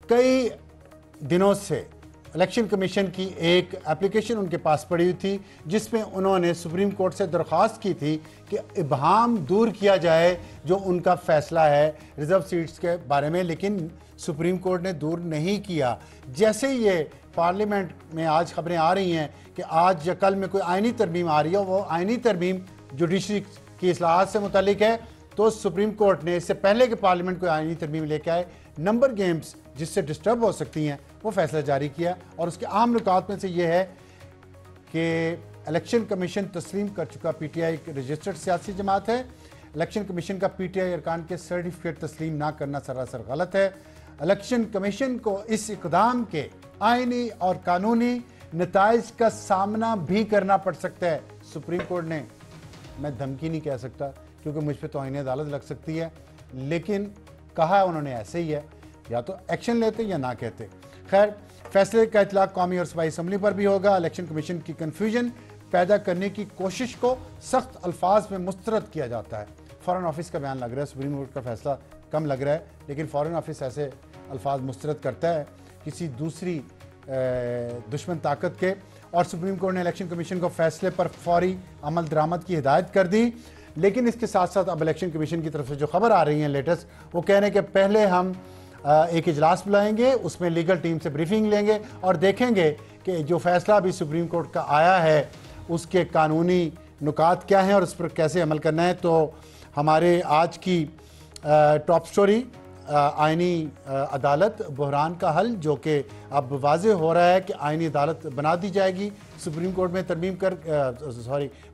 कई दिनों से इलेक्शन कमीशन की एक एप्लीकेशन उनके पास पड़ी हुई थी जिसमें उन्होंने सुप्रीम कोर्ट से दरख्वास्त की थी कि इबहम दूर किया जाए जो उनका फैसला है रिजर्व सीट्स के बारे में, लेकिन सुप्रीम कोर्ट ने दूर नहीं किया। जैसे ये पार्लियामेंट में आज खबरें आ रही हैं कि आज या कल में कोई आइनी तरमीम आ रही है, वो आइनी तरमीम जुडिशरी की इस्लाहात से मुतालिक है, तो सुप्रीम कोर्ट ने इससे पहले कि पार्लियामेंट कोई आइनी तरमीम लेके आए, नंबर गेम्स जिससे डिस्टर्ब हो सकती हैं वो फैसला जारी किया। और उसके अहम नुकात में से ये है कि इलेक्शन कमीशन तस्लीम कर चुका पीटीआई एक रजिस्टर्ड सियासी जमात है। इलेक्शन कमीशन का पीटीआई अरकान के सर्टिफिकेट तस्लीम ना करना सरासर गलत है। इलेक्शन कमीशन को इस इक़दाम के आइनी और कानूनी नताइज का सामना भी करना पड़ सकता है। सुप्रीम कोर्ट ने, मैं धमकी नहीं कह सकता क्योंकि मुझ पर तो आईनी अदालत लग सकती है, लेकिन कहा उन्होंने ऐसे ही है, या तो एक्शन लेते या ना कहते। खैर, फैसले का इतलाक कौमी और सूबाई असम्बली पर भी होगा। इलेक्शन कमीशन की कन्फ्यूजन पैदा करने की कोशिश को सख्त अल्फाज में मुस्तरद किया जाता है। फॉरेन ऑफिस का बयान लग रहा है, सुप्रीम कोर्ट का फैसला कम लग रहा है, लेकिन फॉरेन ऑफिस ऐसे अल्फाज मुस्तरद करता है किसी दूसरी दुश्मन ताकत के। और सुप्रीम कोर्ट ने इलेक्शन कमीशन को फैसले पर फौरी अमल दरामद की हिदायत कर दी। लेकिन इसके साथ साथ अब इलेक्शन कमीशन की तरफ से जो खबर आ रही है लेटेस्ट, वो कह रहे हैं कि पहले हम एक इजलास बुलाएंगे, उसमें लीगल टीम से ब्रीफिंग लेंगे और देखेंगे कि जो फैसला अभी सुप्रीम कोर्ट का आया है उसके कानूनी नुकात क्या हैं और उस पर कैसे अमल करना है। तो हमारे आज की टॉप स्टोरी आइनी अदालत बहरान का हल, जो कि अब वाज़े हो रहा है कि आइनी अदालत बना दी जाएगी सुप्रीम कोर्ट में तरमीम कर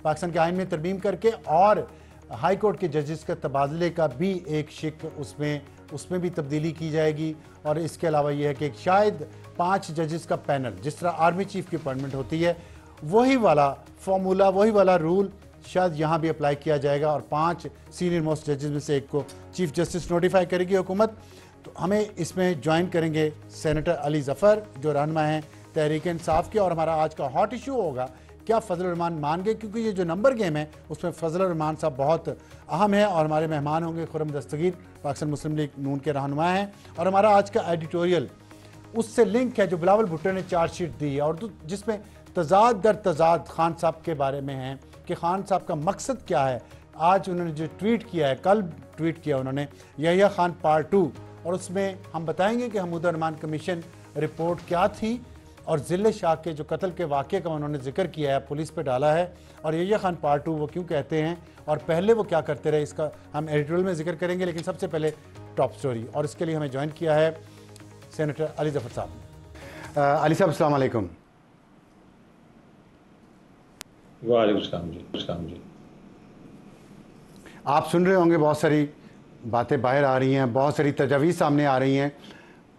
पाकिस्तान के आइन में तरमीम करके, और हाई कोर्ट के जजेस के तबादले का भी एक शिक उसमें भी तब्दीली की जाएगी। और इसके अलावा यह है कि शायद 5 जजेस का पैनल, जिस तरह आर्मी चीफ की अपॉइंटमेंट होती है, वही वाला फॉर्मूला, वही वाला रूल शायद यहाँ भी अप्लाई किया जाएगा और 5 सीनियर मोस्ट जजेस में से एक को चीफ जस्टिस नोटिफाई करेगी हुकूमत। तो हमें इसमें ज्वाइन करेंगे सेनेटर अली ज़फ़र जो रहनुमा हैं तहरीक इंसाफ के, और हमारा आज का हॉट इशू होगा क्या फजल रहमान मान गए, क्योंकि ये जो नंबर गेम है उसमें फजल रहमान साहब बहुत अहम है। और हमारे मेहमान होंगे खुर्रम दस्तगीर, पाकिस्तान मुस्लिम लीग नून के रहनुमा हैं। और हमारा आज का एडिटोरियल उससे लिंक है जो बिलावल भुट्टो ने चार्जशीट दी है और जिसमें तजाद दर तजाद खान साहब के बारे में है कि खान साहब का मकसद क्या है। आज उन्होंने जो ट्वीट किया है, कल ट्वीट किया उन्होंने, यहिया खान पार्ट 2, और उसमें हम बताएंगे कि महमूद रहमान कमीशन रिपोर्ट क्या थी और ज़िले शाह के जो कत्ल के वाक़े का उन्होंने जिक्र किया है, पुलिस पे डाला है, और यहिया खान पार्ट 2 वो क्यों कहते हैं और पहले वो क्या करते रहे, इसका हम एडिटोरियल में जिक्र करेंगे। लेकिन सबसे पहले टॉप स्टोरी, और इसके लिए हमें ज्वाइन किया है सेनेटर अली ज़फ़र साहब। अली साहब अस्सलाम वालेकुम। वालेकुम जी। आप सुन रहे होंगे बहुत सारी बातें बाहर आ रही हैं, बहुत सारी तजावीज़ सामने आ रही हैं।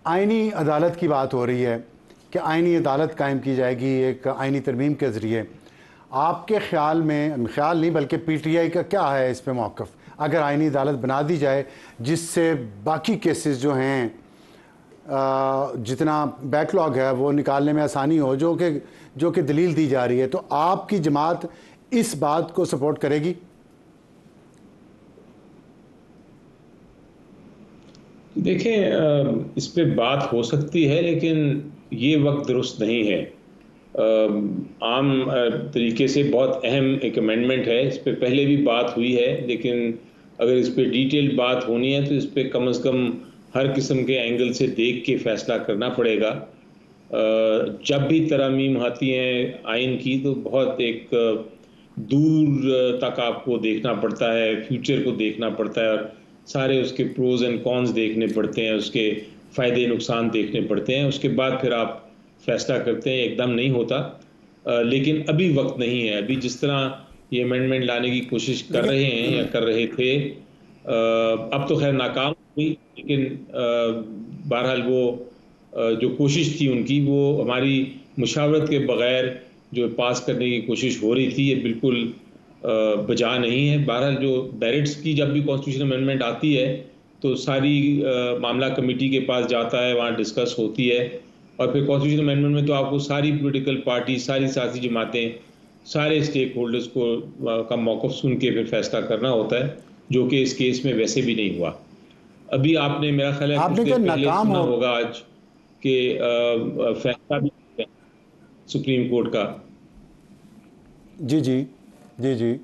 आइनी अदालत की बात हो रही है कि आइनी अदालत कायम की जाएगी एक आइनी तरमीम के ज़रिए। आपके ख्याल में, ख्याल नहीं बल्कि पीटीआई का क्या है इस पर मौक़िफ़, अगर आइनी अदालत बना दी जाए जिससे बाकी केसेस जो हैं जितना बैकलॉग है वो निकालने में आसानी हो, जो कि दलील दी जा रही है, तो आपकी जमात इस बात को सपोर्ट करेगी? देखें, इस पे बात हो सकती है लेकिन ये वक्त दुरुस्त नहीं है। आम तरीके से बहुत अहम एक अमेंडमेंट है, इस पे पहले भी बात हुई है, लेकिन अगर इस पे डिटेल्ड बात होनी है तो इस पे कम से कम हर किस्म के एंगल से देख के फैसला करना पड़ेगा। जब भी तरमीम आती हैं आइन की तो बहुत एक दूर तक आपको देखना पड़ता है, फ्यूचर को देखना पड़ता है और सारे उसके प्रोज एंड कॉन्स देखने पड़ते हैं, उसके फ़ायदे नुकसान देखने पड़ते हैं, उसके बाद फिर आप फैसला करते हैं। एकदम नहीं होता, लेकिन अभी वक्त नहीं है। अभी जिस तरह ये अमेंडमेंट लाने की कोशिश कर रहे हैं या कर रहे थे, अब तो खैर नाकाम हुई, लेकिन बहरहाल वो जो कोशिश थी उनकी, वो हमारी मुशावरत के बग़ैर जो पास करने की कोशिश हो रही थी, ये बिल्कुल बजा नहीं है। बहरहाल जो बैरिट्स की जब भी कॉन्स्टिट्यूशन अमेंडमेंट आती है तो सारी मामला कमेटी के पास जाता है, वहाँ डिस्कस होती है, और फिर कॉन्स्टिट्यूशन अमेंडमेंट में तो आपको सारी पॉलिटिकल पार्टी, सारी सियासी जमातें, सारे स्टेक होल्डर्स को का मौक़िफ़ सुन के फिर फैसला करना होता है, जो कि इस केस में वैसे भी नहीं हुआ। अभी आपने, मेरा ख्याल है, कुछ देर पहले सुना होगा, आज कि फैसला भी है सुप्रीम कोर्ट का। जी जी जी जी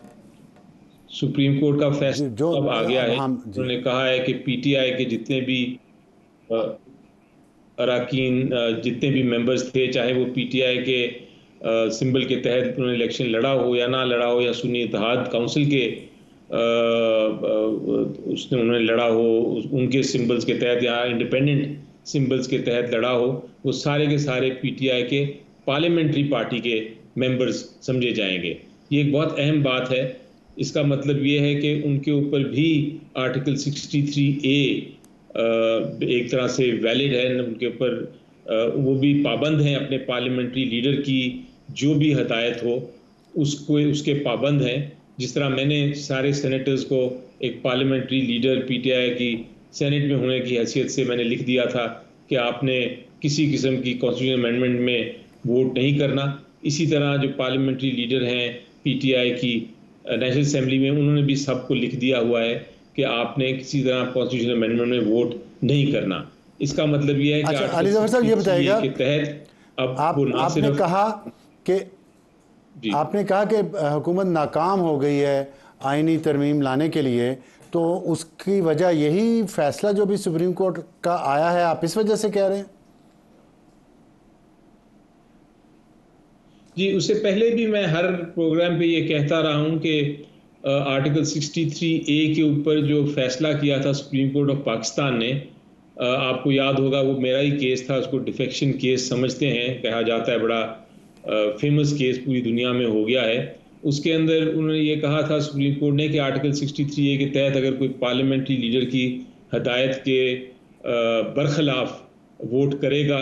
सुप्रीम कोर्ट का जो फैसला अब आ गया है। हम जी उन्होंने कहा है कि पीटीआई के जितने भी अ, अरकान, जितने भी मेंबर्स थे, चाहे वो पीटीआई के सिंबल के तहत उन्होंने इलेक्शन लड़ा हो या ना लड़ा हो, या सुन्नी इत्तेहाद काउंसिल के उसने उन्होंने लड़ा हो, उनके सिंबल्स के तहत या इंडिपेंडेंट सिंबल्स के तहत लड़ा हो, वो सारे के सारे पीटीआई के पार्लियामेंट्री पार्टी के मेंबर्स समझे जाएंगे। ये एक बहुत अहम बात है। इसका मतलब ये है कि उनके ऊपर भी आर्टिकल 63A एक तरह से वैलिड है। उनके ऊपर वो भी पाबंद हैं अपने पार्लियामेंट्री लीडर की जो भी हदायत हो उसको, उसके पाबंद हैं। जिस तरह मैंने सारे सेनेटर्स को एक पार्लियामेंट्री लीडर पीटीआई की सेनेट में होने की हैसियत से मैंने लिख दिया था कि आपने किसी किस्म की कॉन्स्टिट्यूशन अमेंडमेंट में वोट नहीं करना। इसी तरह जो पार्लियामेंट्री लीडर हैं पीटीआई की नेशनल असेंबली में, उन्होंने भी सबको लिख दिया हुआ है कि आपने किसी तरह कॉन्स्टिट्यूशन अमेंडमेंट में वोट नहीं करना। इसका मतलब यह है कि अच्छा आर्टिकल अली जफर साहब ये 63A बताइएगा, के तहत अब वो ना आपने सिर्फ कहा कि जी हुकूमत नाकाम हो गई है आईनी तरमीम लाने के लिए, तो उसकी वजह यही फैसला जो भी सुप्रीम कोर्ट का आया है, आप इस वजह से कह रहे हैं? जी, उससे पहले भी मैं हर प्रोग्राम पे ये कहता रहा हूं कि आर्टिकल 63A के ऊपर जो फैसला किया था सुप्रीम कोर्ट ऑफ पाकिस्तान ने, आपको याद होगा वो मेरा ही केस था, उसको डिफेक्शन केस समझते हैं, कहा जाता है, बड़ा फेमस केस पूरी दुनिया में हो गया है। उसके अंदर उन्होंने ये कहा था सुप्रीम कोर्ट ने कि आर्टिकल 63A के तहत अगर कोई पार्लियामेंट्री लीडर की हदायत के बरखिलाफ वोट करेगा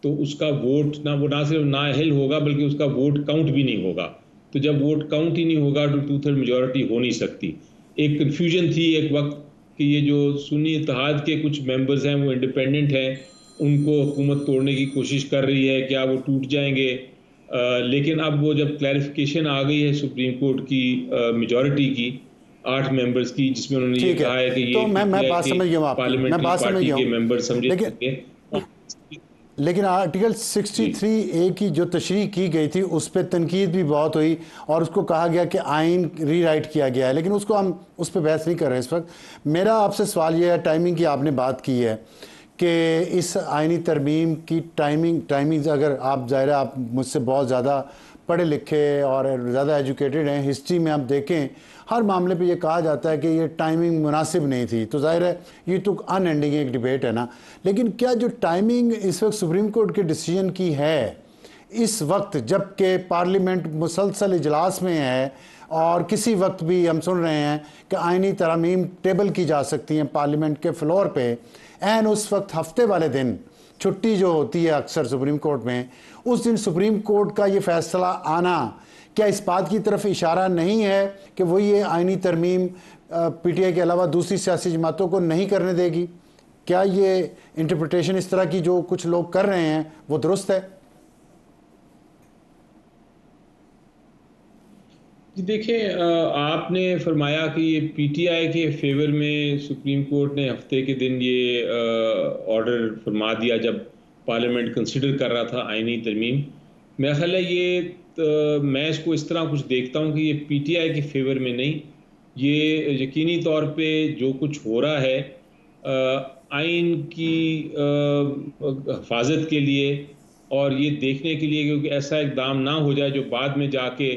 तो उसका वोट वो ना सिर्फ नाअहल होगा बल्कि उसका वोट काउंट भी नहीं होगा। तो जब वोट काउंट ही नहीं होगा तो 2/3 मेजॉरिटी हो नहीं सकती। एक कन्फ्यूजन थी एक वक्त कि ये जो सुन्नी इत्तेहाद के कुछ मेंबर्स हैं वो इंडिपेंडेंट हैं, उनको हुकूमत तोड़ने की कोशिश कर रही है, क्या वो टूट जाएंगे। लेकिन अब वो जब क्लैरिफिकेशन आ गई है सुप्रीम कोर्ट की मेजॉरिटी की 8 मेंबर्स की, जिसमें उन्होंने ये ठीक है, कहा है कि ये तो मैं पीटीआई बात के समझ गया हूँ आपकी, मैं पार्लियामेंट्री बात समझ पार्टी गया के हूँ। मेंबर समझे लेकिन जाएंगे। लेकिन आर्टिकल जी 63A की जो तशरीह की गई थी उस पर तनकीद भी बहुत हुई और उसको कहा गया कि आइन रीराइट किया गया है, लेकिन उसको हम उस पर बहस नहीं कर रहे इस वक्त। मेरा आपसे सवाल ये है, टाइमिंग की आपने बात की है कि इस आइनी तरमीम की टाइमिंग अगर आप, ज़ाहिर है आप मुझसे बहुत ज़्यादा पढ़े लिखे और ज़्यादा एजुकेटेड हैं, हिस्ट्री में आप देखें हर मामले पे ये कहा जाता है कि ये टाइमिंग मुनासिब नहीं थी, तो ज़ाहिर है ये तो अनएंडिंग एक डिबेट है ना। लेकिन क्या जो टाइमिंग इस वक्त सुप्रीम कोर्ट के डिसीजन की है इस वक्त, जबकि पार्लियामेंट मुसलसल इजलास में है और किसी वक्त भी हम सुन रहे हैं कि आइनी तरमीम टेबल की जा सकती हैं पार्लियामेंट के फ्लोर पे, एन उस वक्त हफ्ते वाले दिन छुट्टी जो होती है अक्सर सुप्रीम कोर्ट में, उस दिन सुप्रीम कोर्ट का ये फैसला आना क्या इस बात की तरफ इशारा नहीं है कि वो ये आइनी तरमीम पीटीआई के अलावा दूसरी सियासी जमातों को नहीं करने देगी? क्या ये इंटरप्रिटेशन इस तरह की जो कुछ लोग कर रहे हैं वो दुरुस्त है? जी देखिए, आपने फरमाया कि ये पीटीआई के फेवर में सुप्रीम कोर्ट ने हफ्ते के दिन ये ऑर्डर फरमा दिया जब पार्लियामेंट कंसिडर कर रहा था आईनी तरमीम। मेरा ख्याल है ये मैं इसको इस तरह कुछ देखता हूँ कि ये पीटीआई के फेवर में नहीं, ये यकीनी तौर पे जो कुछ हो रहा है आइन की हिफाजत के लिए और ये देखने के लिए क्योंकि ऐसा इकदाम ना हो जाए जो बाद में जाके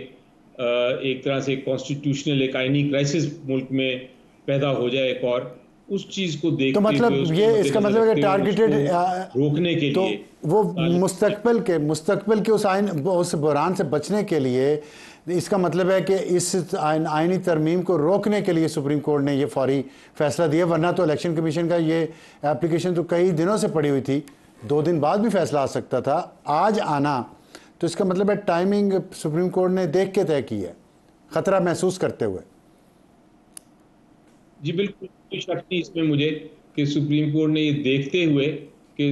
एक तरह से कॉन्स्टिट्यूशनल एक आइनी क्राइसिस मुल्क में पैदा हो जाए एक और, उस चीज़ को तो देखते हुए मतलब ये इसका मतलब है कि टारगेटेड रोकने के तो लिए वो मुस्तकबिल के उस बहरान से बचने के लिए, इसका मतलब है कि इस आइनी तरमीम को रोकने के लिए सुप्रीम कोर्ट ने ये फौरी फैसला दिया, वरना तो इलेक्शन कमीशन का ये एप्लीकेशन तो कई दिनों से पड़ी हुई थी, 2 दिन बाद भी फैसला आ सकता था, आज आना, तो इसका मतलब है टाइमिंग सुप्रीम कोर्ट ने देख के तय की है, खतरा महसूस करते हुए। जी बिल्कुल, कोई शक नहीं इसमें मुझे कि सुप्रीम कोर्ट ने ये देखते हुए कि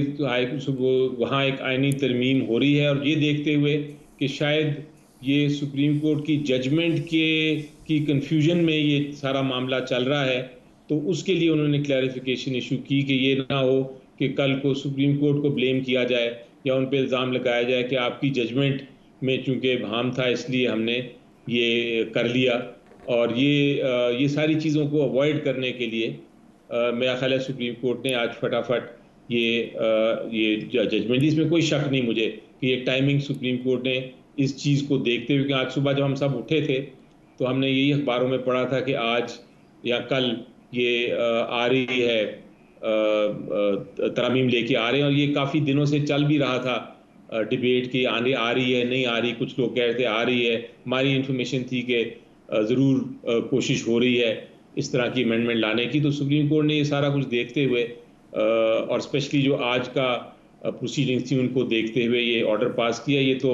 वहाँ एक आइनी तरमीम हो रही है और ये देखते हुए कि शायद ये सुप्रीम कोर्ट की जजमेंट की कंफ्यूजन में ये सारा मामला चल रहा है, तो उसके लिए उन्होंने क्लैरिफिकेशन इशू की कि ये ना हो कि कल को सुप्रीम कोर्ट को ब्लेम किया जाए या उन पे इल्ज़ाम लगाया जाए कि आपकी जजमेंट में चूंकि इब्हाम था इसलिए हमने ये कर लिया। और ये सारी चीज़ों को अवॉइड करने के लिए मेरा ख्याल है सुप्रीम कोर्ट ने आज फटाफट ये जजमेंट, इसमें कोई शक नहीं मुझे कि ये टाइमिंग सुप्रीम कोर्ट ने इस चीज़ को देखते हुए, क्योंकि आज सुबह जब हम सब उठे थे तो हमने यही अखबारों में पढ़ा था कि आज या कल ये आ रही है, तरमीम लेके आ रहे हैं। और ये काफ़ी दिनों से चल भी रहा था डिबेट की आने आ रही है नहीं आ रही, कुछ लोग कह रहे थे आ रही है, हमारी इन्फॉर्मेशन थी कि ज़रूर कोशिश हो रही है इस तरह की अमेंडमेंट लाने की। तो सुप्रीम कोर्ट ने ये सारा कुछ देखते हुए और स्पेशली जो आज का प्रोसीडिंग थी उनको देखते हुए ये ऑर्डर पास किया। ये तो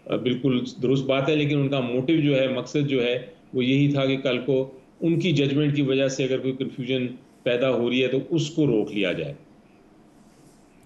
बिल्कुल दुरुस्त बात है, लेकिन उनका मोटिव जो है, मकसद जो है वो यही था कि कल को उनकी जजमेंट की वजह से अगर कोई कन्फ्यूजन पैदा हो रही है तो उसको रोक लिया जाए।